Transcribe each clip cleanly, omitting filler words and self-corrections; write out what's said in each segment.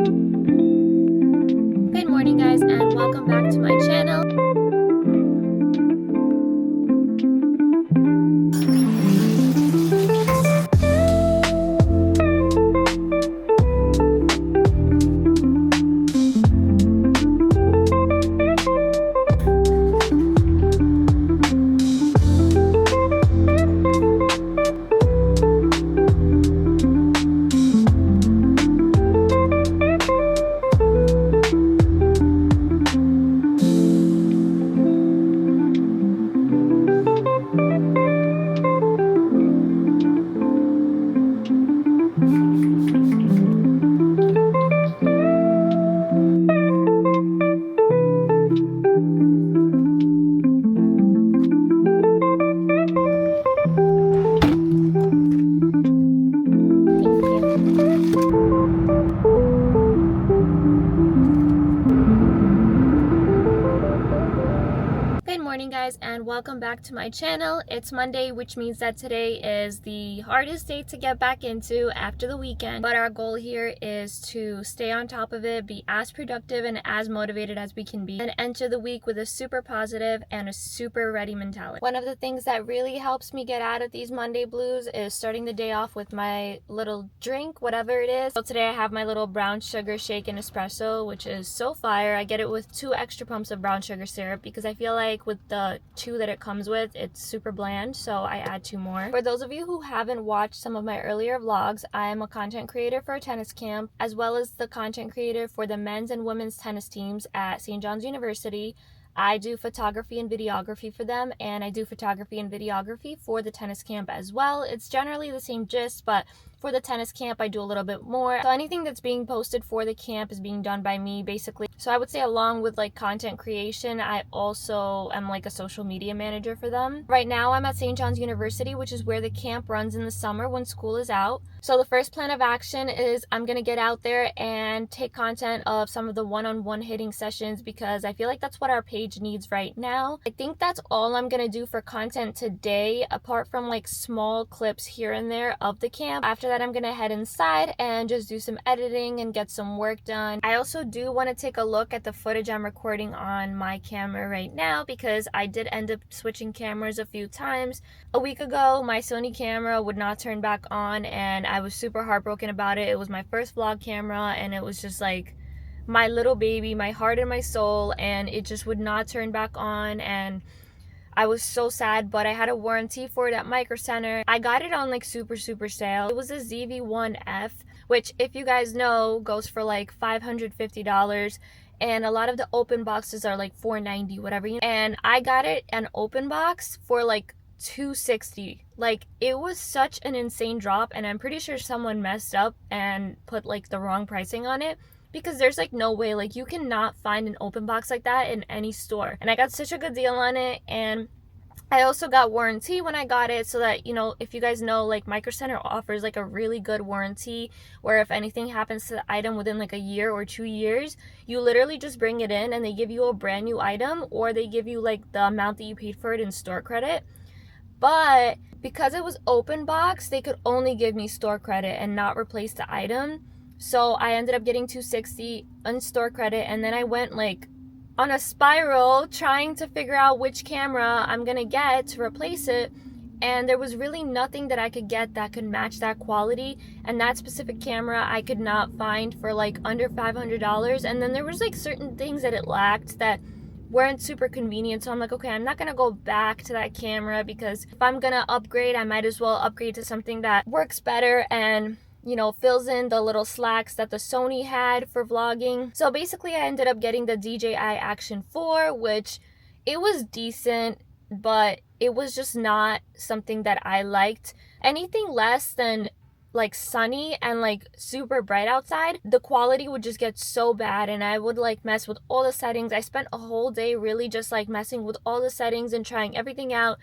Good morning guys, and welcome back to my channel. Good morning guys, and welcome back to my channel. It's Monday, which means that today is the hardest day to get back into after the weekend, but our goal here is to stay on top of it, be as productive and as motivated as we can be, and enter the week with a super positive and a super ready mentality. One of the things that really helps me get out of these Monday blues is starting the day off with my little drink, whatever it is. So today I have my little brown sugar shake and espresso, which is so fire. I get it with 2 extra pumps of brown sugar syrup because I feel like with the 2 that it comes with, it's super bland, so I add 2 more. For those of you who haven't watched some of my earlier vlogs, I am a content creator for a tennis camp, as well as the content creator for the men's and women's tennis teams at St. John's University. I do photography and videography for them, and I do photography and videography for the tennis camp as well. It's generally the same gist, but for the tennis camp I do a little bit more. So anything that's being posted for the camp is being done by me basically. So I would say along with like content creation, I also am like a social media manager for them. Right now I'm at St. John's University, which is where the camp runs in the summer when school is out. So the first plan of action is I'm gonna get out there and take content of some of the one-on-one hitting sessions because I feel like that's what our page needs right now. I think that's all I'm gonna do for content today, apart from like small clips here and there of the camp. After that I'm gonna head inside and just do some editing and get some work done. I also do want to take a look at the footage I'm recording on my camera right now because I did end up switching cameras a few times. A week ago my Sony camera would not turn back on and I was super heartbroken about it. It was my first vlog camera and it was just like my little baby, my heart and my soul, and it just would not turn back on, and I was so sad, but I had a warranty for it at Micro Center. I got it on like super sale. It was a ZV-1F, which if you guys know goes for like $550, and a lot of the open boxes are like $490, whatever. And I got it an open box for like $260. Like, it was such an insane drop, and I'm pretty sure someone messed up and put like the wrong pricing on it, because there's like no way, like you cannot find an open box like that in any store. And I got such a good deal on it, and I also got warranty when I got it, so that, you know, if you guys know, like Micro Center offers like a really good warranty where if anything happens to the item within like a year or 2 years, you literally just bring it in and they give you a brand new item, or they give you like the amount that you paid for it in store credit. But because it was open box, they could only give me store credit and not replace the item. So I ended up getting $260 on store credit, and then I went like on a spiral trying to figure out which camera I'm gonna get to replace it, and there was really nothing that I could get that could match that quality, and that specific camera I could not find for like under $500. And then there was like certain things that it lacked that weren't super convenient, so I'm like, okay, I'm not gonna go back to that camera, because if I'm gonna upgrade, I might as well upgrade to something that works better and, you know, fills in the little slacks that the Sony had for vlogging. So basically I ended up getting the DJI Action 4, which it was decent, but it was just not something that I liked. Anything less than like sunny and like super bright outside, the quality would just get so bad, and I would like mess with all the settings. I spent a whole day really just like messing with all the settings and trying everything out.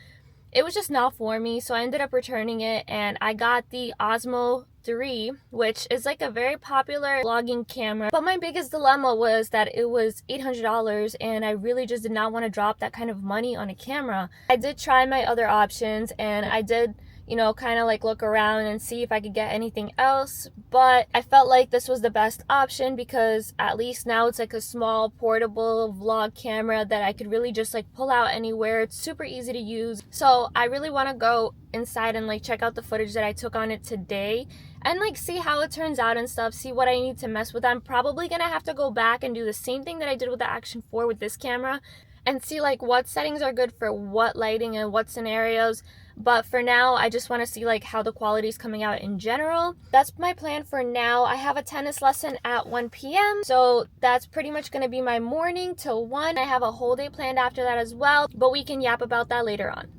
It was just not for me, so I ended up returning it, and I got the Osmo 3, which is like a very popular vlogging camera. But my biggest dilemma was that it was $800, and I really just did not want to drop that kind of money on a camera. I did try my other options, and I did you know, kind of like look around and see if I could get anything else. But I felt like this was the best option because at least now it's like a small portable vlog camera that I could really just like pull out anywhere. It's super easy to use. So I really want to go inside and like check out the footage that I took on it today and like see how it turns out and stuff, see what I need to mess with. I'm probably gonna have to go back and do the same thing that I did with the Action 4 with this camera and see like what settings are good for what lighting and what scenarios. But for now, I just want to see like how the quality is coming out in general. That's my plan for now. I have a tennis lesson at 1 p.m. So that's pretty much going to be my morning till 1. I have a whole day planned after that as well, but we can yap about that later on.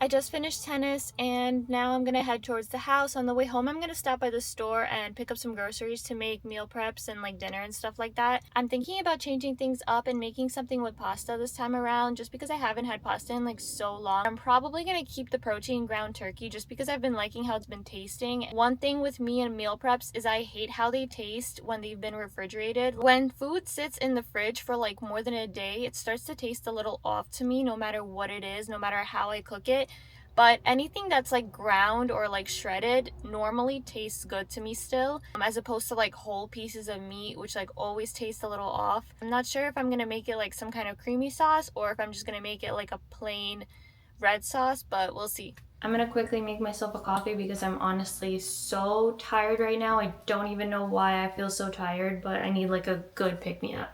I just finished tennis and now I'm gonna head towards the house. On the way home, I'm gonna stop by the store and pick up some groceries to make meal preps and like dinner and stuff like that. I'm thinking about changing things up and making something with pasta this time around just because I haven't had pasta in like so long. I'm probably gonna keep the protein ground turkey just because I've been liking how it's been tasting. One thing with me and meal preps is I hate how they taste when they've been refrigerated. When food sits in the fridge for like more than a day, it starts to taste a little off to me no matter what it is, no matter how I cook it. But anything that's like ground or like shredded normally tastes good to me still, as opposed to like whole pieces of meat, which like always taste a little off. I'm not sure if I'm gonna make it like some kind of creamy sauce or if I'm just gonna make it like a plain red sauce, but we'll see. I'm gonna quickly make myself a coffee because I'm honestly so tired right now. I don't even know why I feel so tired, but I need like a good pick-me-up.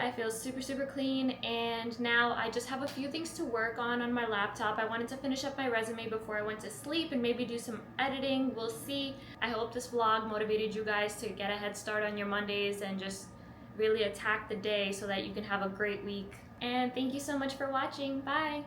I feel super clean, and now I just have a few things to work on my laptop. I wanted to finish up my resume before I went to sleep and maybe do some editing. We'll see. I hope this vlog motivated you guys to get a head start on your Mondays and just really attack the day so that you can have a great week. And thank you so much for watching. Bye!